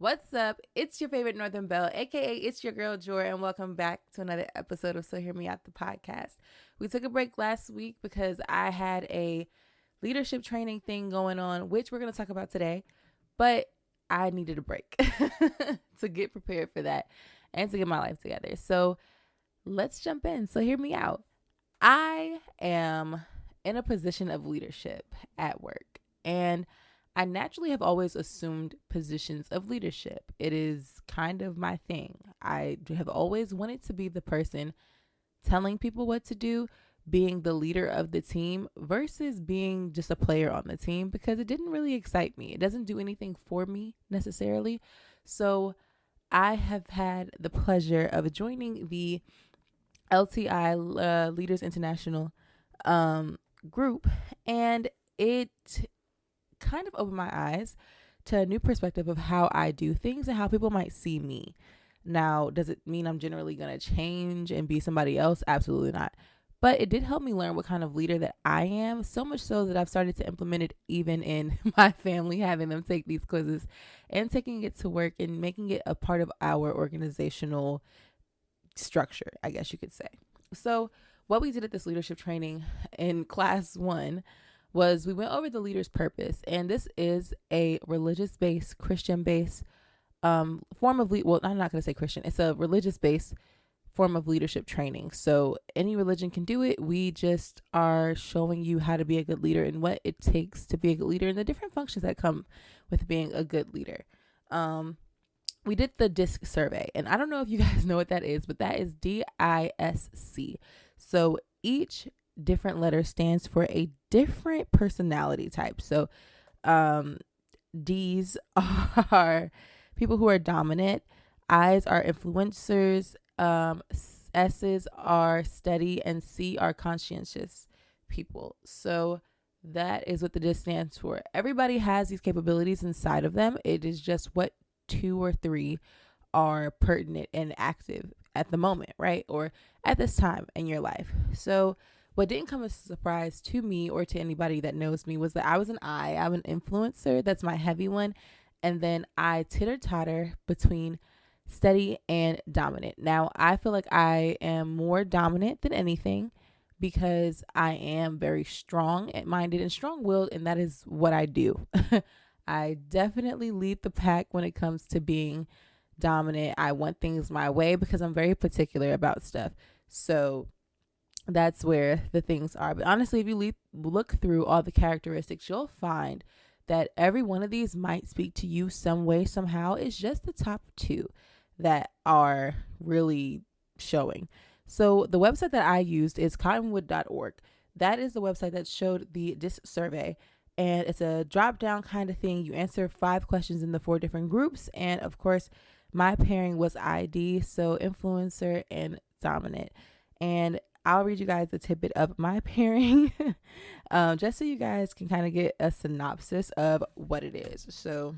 What's up? It's your favorite Northern Belle, aka it's your girl Jor, and welcome back to another episode of So Hear Me Out the podcast. We took a break last week because I had a leadership training thing going on, which we're going to talk about today, but I needed a break to get prepared for that and to get my life together. So let's jump in. So hear me out. I am in a position of leadership at work, and I naturally have always assumed positions of leadership. It is kind of my thing. I have always wanted to be the person telling people what to do, being the leader of the team versus being just a player on the team because it didn't really excite me. It doesn't do anything for me necessarily. So I have had the pleasure of joining the LTI Leaders International group, and it kind of opened my eyes to a new perspective of how I do things and how people might see me. Now, does it mean I'm generally going to change and be somebody else? Absolutely not. But it did help me learn what kind of leader that I am, so much so that I've started to implement it even in my family, having them take these quizzes and taking it to work and making it a part of our organizational structure, I guess you could say. So, what we did at this leadership training in class one was we went over the leader's purpose, and this is a religious-based, Christian-based form of well, I'm not going to say Christian. It's a religious-based form of leadership training. So any religion can do it. We just are showing you how to be a good leader and what it takes to be a good leader and the different functions that come with being a good leader. We did the DISC survey, and I don't know if you guys know what that is, but that is DISC. So each different letter stands for a different personality type. So D's are people who are dominant, I's are influencers, S's are steady, and C are conscientious people. So that is what the DISC stands for. Everybody has these capabilities inside of them. It is just what two or three are pertinent and active at the moment, right? Or at this time in your life. So what didn't come as a surprise to me or to anybody that knows me was that I was an I. I'm an influencer. That's my heavy one. And then I titter-totter between steady and dominant. Now, I feel like I am more dominant than anything because I am very strong-minded and strong-willed, and that is what I do. I definitely lead the pack when it comes to being dominant. I want things my way because I'm very particular about stuff. So that's where the things are. But honestly, if you look through all the characteristics, you'll find that every one of these might speak to you some way, somehow. It's just the top two that are really showing. So the website that I used is cottonwood.org. That is the website that showed the DISC survey. And it's a drop down kind of thing. You answer 5 questions in the 4 different groups. And of course, my pairing was ID, so influencer and dominant. And I'll read you guys a tidbit of my pairing just so you guys can kind of get a synopsis of what it is. So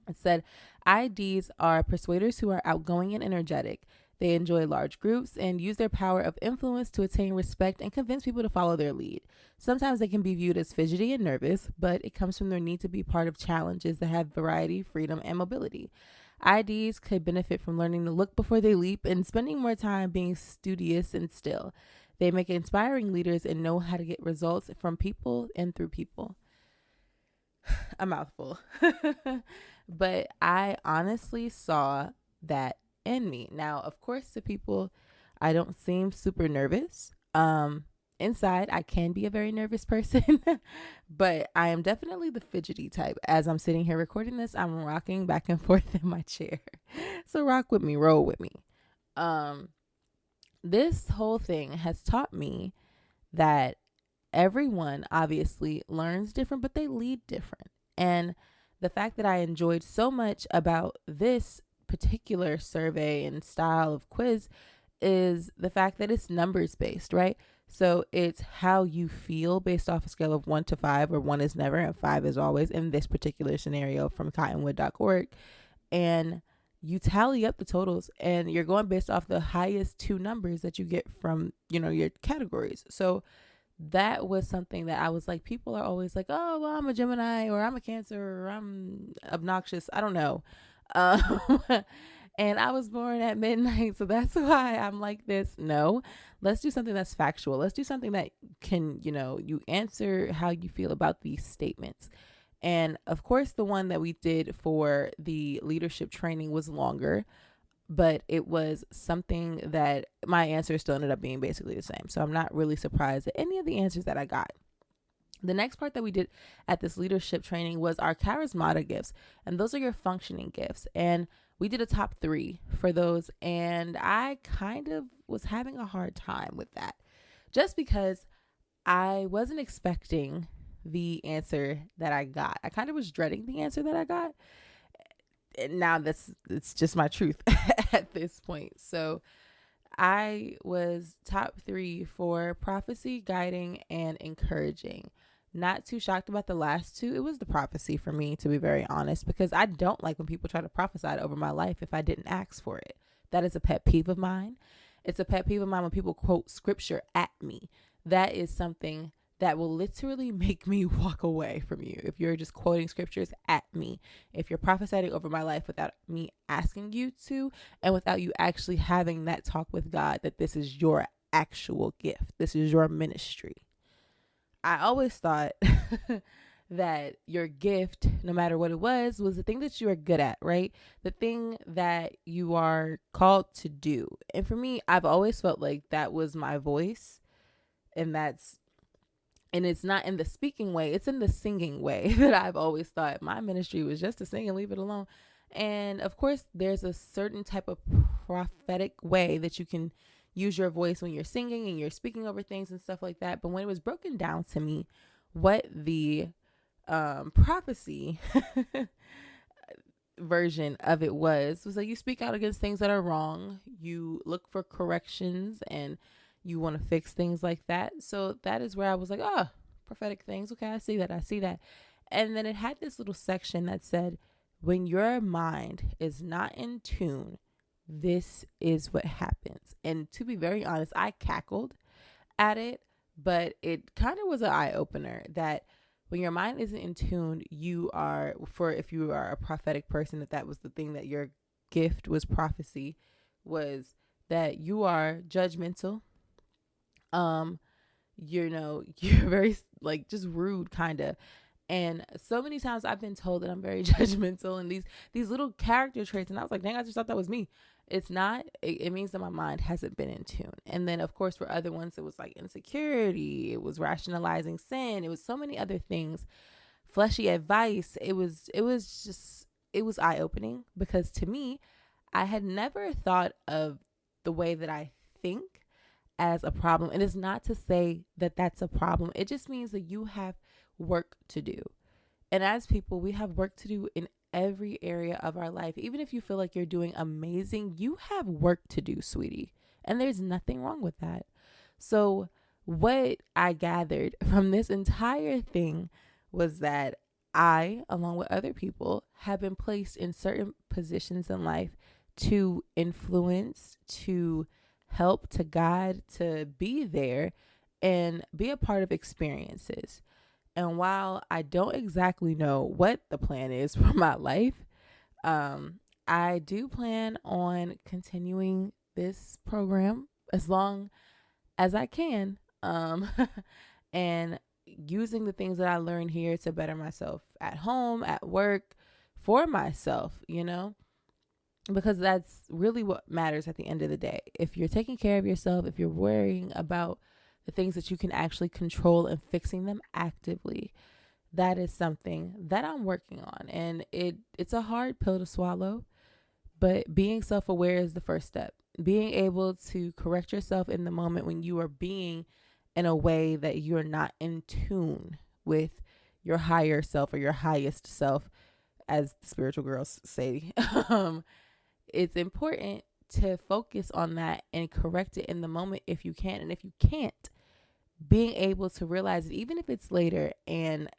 it said IDs are persuaders who are outgoing and energetic. They enjoy large groups and use their power of influence to attain respect and convince people to follow their lead. Sometimes they can be viewed as fidgety and nervous, but it comes from their need to be part of challenges that have variety, freedom, and mobility. IDs could benefit from learning to look before they leap and spending more time being studious and still. They make inspiring leaders and know how to get results from people and through people. A mouthful. But I honestly saw that in me. Now, of course, to people, I don't seem super nervous. Inside, I can be a very nervous person, but I am definitely the fidgety type. As I'm sitting here recording this, I'm rocking back and forth in my chair. So rock with me, roll with me. This whole thing has taught me that everyone obviously learns different, but they lead different. And the fact that I enjoyed so much about this particular survey and style of quiz is the fact that it's numbers based, right? So it's how you feel based off a scale of 1 to 5, where 1 is never and 5 is always in this particular scenario from cottonwood.org. And you tally up the totals and you're going based off the highest 2 numbers that you get from, your categories. So that was something that I was like, people are always like, oh, well, I'm a Gemini or I'm a Cancer or I'm obnoxious. I don't know. Um, and I was born at midnight, so that's why I'm like this. No, let's do something that's factual. Let's do something that can, you answer how you feel about these statements. And of course, the one that we did for the leadership training was longer, but it was something that my answer still ended up being basically the same. So I'm not really surprised at any of the answers that I got. The next part that we did at this leadership training was our charismatic gifts, and those are your functioning gifts. And we did a top 3 for those, and I kind of was having a hard time with that just because I wasn't expecting the answer that I got. I kind of was dreading the answer that I got. And now it's just my truth at this point. So I was top 3 for prophecy, guiding, and encouraging. Not too shocked about the last 2. It was the prophecy for me, to be very honest, because I don't like when people try to prophesy over my life if I didn't ask for it. That is a pet peeve of mine. It's a pet peeve of mine when people quote scripture at me. That is something that will literally make me walk away from you. If you're just quoting scriptures at me, if you're prophesying over my life without me asking you to, and without you actually having that talk with God, that this is your actual gift, this is your ministry. I always thought that your gift, no matter what it was the thing that you are good at, right? The thing that you are called to do. And for me, I've always felt like that was my voice. And it's not in the speaking way, it's in the singing way that I've always thought my ministry was just to sing and leave it alone. And of course, there's a certain type of prophetic way that you can use your voice when you're singing and you're speaking over things and stuff like that. But when it was broken down to me, what the prophecy version of it was like you speak out against things that are wrong, you look for corrections, and you want to fix things like that. So that is where I was like, oh, prophetic things. Okay, I see that. And then it had this little section that said, when your mind is not in tune, this is what happens. And to be very honest, I cackled at it, but it kind of was an eye opener that when your mind isn't in tune, if you are a prophetic person, that was the thing, that your gift was prophecy, was that you are judgmental. You're very just rude kind of. And so many times I've been told that I'm very judgmental and these little character traits. And I was like, dang, I just thought that was me. It's not. It means that my mind hasn't been in tune. And then, of course, for other ones, it was like insecurity. It was rationalizing sin. It was so many other things. Fleshy advice. It was eye opening because to me, I had never thought of the way that I think as a problem. And it's not to say that that's a problem. It just means that you have work to do. And as people, we have work to do in every area of our life. Even if you feel like you're doing amazing, you have work to do, sweetie. And there's nothing wrong with that. So what I gathered from this entire thing was that I, along with other people, have been placed in certain positions in life to influence, to help, to guide, to be there and be a part of experiences. And while I don't exactly know what the plan is for my life, I do plan on continuing this program as long as I can, and using the things that I learned here to better myself at home, at work, for myself, because that's really what matters at the end of the day. If you're taking care of yourself, if you're worrying about the things that you can actually control and fixing them actively, that is something that I'm working on. And it's a hard pill to swallow, but being self-aware is the first step. Being able to correct yourself in the moment when you are being in a way that you're not in tune with your higher self or your highest self, as the spiritual girls say. It's important to focus on that and correct it in the moment if you can. And if you can't, being able to realize it, even if it's later, and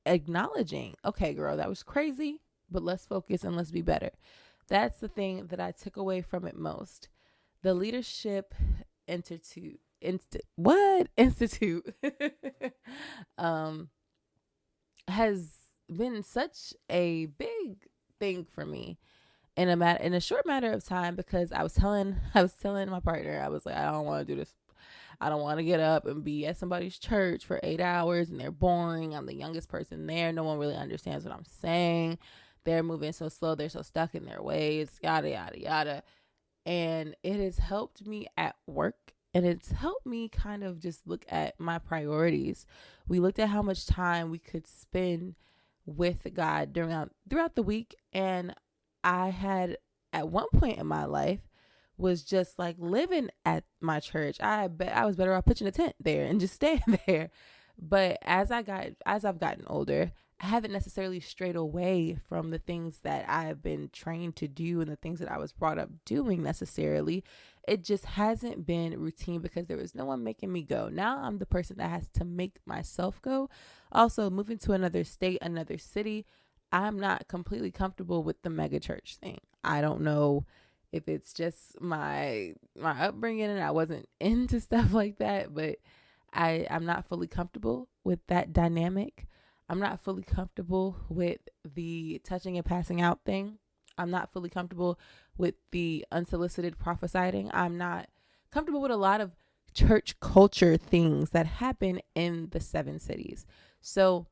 acknowledging, okay, girl, that was crazy, but let's focus and let's be better. That's the thing that I took away from it most. The Leadership Institute has been such a big thing for me. in a short matter of time, because I was telling my partner, I was like, I don't want to do this. I don't want to get up and be at somebody's church for 8 hours and they're boring. I'm the youngest person there. No one really understands what I'm saying. They're moving so slow. They're so stuck in their ways, yada, yada, yada. And it has helped me at work, and it's helped me kind of just look at my priorities. We looked at how much time we could spend with God throughout the week, and I had, at one point in my life, was just like living at my church. I bet I was better off pitching a tent there and just staying there. But as I've gotten older, I haven't necessarily strayed away from the things that I have been trained to do and the things that I was brought up doing necessarily. It just hasn't been routine because there was no one making me go. Now I'm the person that has to make myself go. Also, moving to another state, another city, I'm not completely comfortable with the mega church thing. I don't know if it's just my upbringing and I wasn't into stuff like that, but I'm not fully comfortable with that dynamic. I'm not fully comfortable with the touching and passing out thing. I'm not fully comfortable with the unsolicited prophesying. I'm not comfortable with a lot of church culture things that happen in the 7 cities. So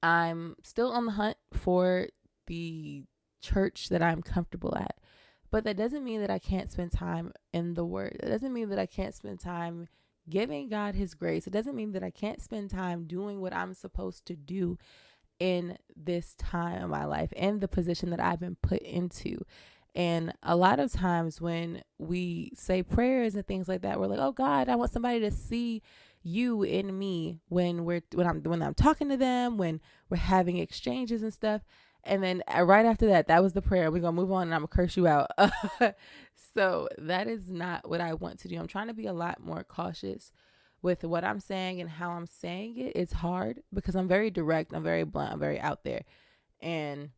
I'm still on the hunt for the church that I'm comfortable at. But that doesn't mean that I can't spend time in the Word. It doesn't mean that I can't spend time giving God His grace. It doesn't mean that I can't spend time doing what I'm supposed to do in this time of my life and the position that I've been put into. And a lot of times when we say prayers and things like that, we're like, oh God, I want somebody to see you in me when I'm talking to them, when we're having exchanges and stuff. And then right after that was the prayer. We're going to move on and I'm going to curse you out. So that is not what I want to do. I'm trying to be a lot more cautious with what I'm saying and how I'm saying it. It's hard because I'm very direct. I'm very blunt. I'm very out there. And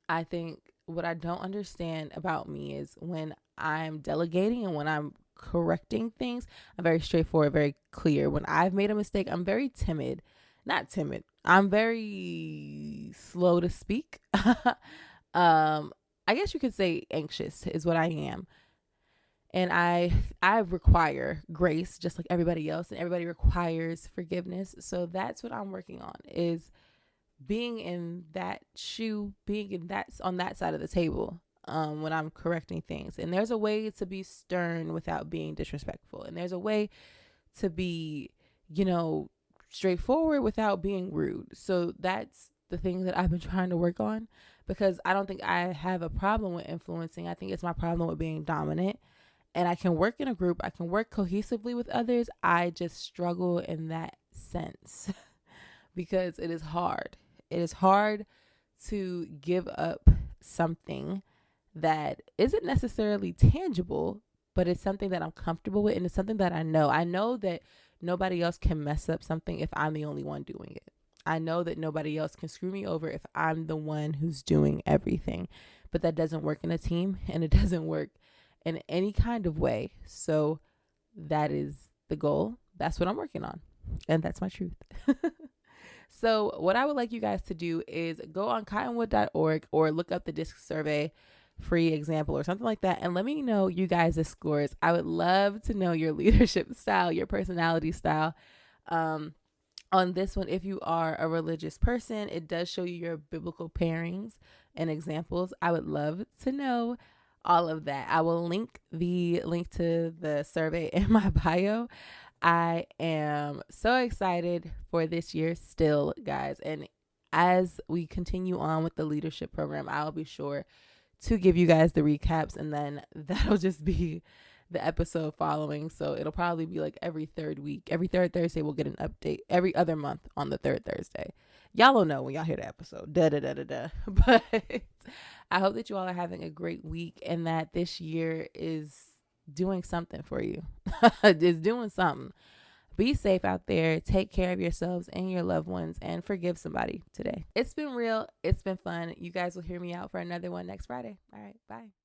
I think what I don't understand about me is when I'm delegating and when I'm correcting things, I'm very straightforward, very clear. When I've made a mistake, I'm very timid. Not timid. I'm very slow to speak. I guess you could say anxious is what I am. And I require grace just like everybody else, and everybody requires forgiveness. So that's what I'm working on, is being in that shoe, being in that on that side of the table when I'm correcting things. And there's a way to be stern without being disrespectful. And there's a way to be, straightforward without being rude. So that's the thing that I've been trying to work on, because I don't think I have a problem with influencing. I think it's my problem with being dominant. And I can work in a group, I can work cohesively with others. I just struggle in that sense because it is hard. It is hard to give up something that isn't necessarily tangible, but it's something that I'm comfortable with, and it's something that I know. I know that nobody else can mess up something if I'm the only one doing it. I know that nobody else can screw me over if I'm the one who's doing everything. But that doesn't work in a team, and it doesn't work in any kind of way. So that is the goal. That's what I'm working on. And that's my truth. So what I would like you guys to do is go on cottonwood.org or look up the DISC survey free example or something like that, and let me know you guys' scores. I would love to know your leadership style, your personality style. On this one, if you are a religious person, it does show you your biblical pairings and examples. I would love to know all of that. I will link to the survey in my bio. I am so excited for this year still, guys. And as we continue on with the leadership program, I'll be sure to give you guys the recaps, and then that'll just be the episode following. So it'll probably be like every third Thursday we'll get an update. Every other month on the third Thursday. Y'all will know when y'all hear the episode. But I hope that you all are having a great week and that this year is doing something for you. It's doing something. Be safe out there. Take care of yourselves and your loved ones, and forgive somebody today. It's been real. It's been fun. You guys will hear me out for another one next Friday. All right. Bye.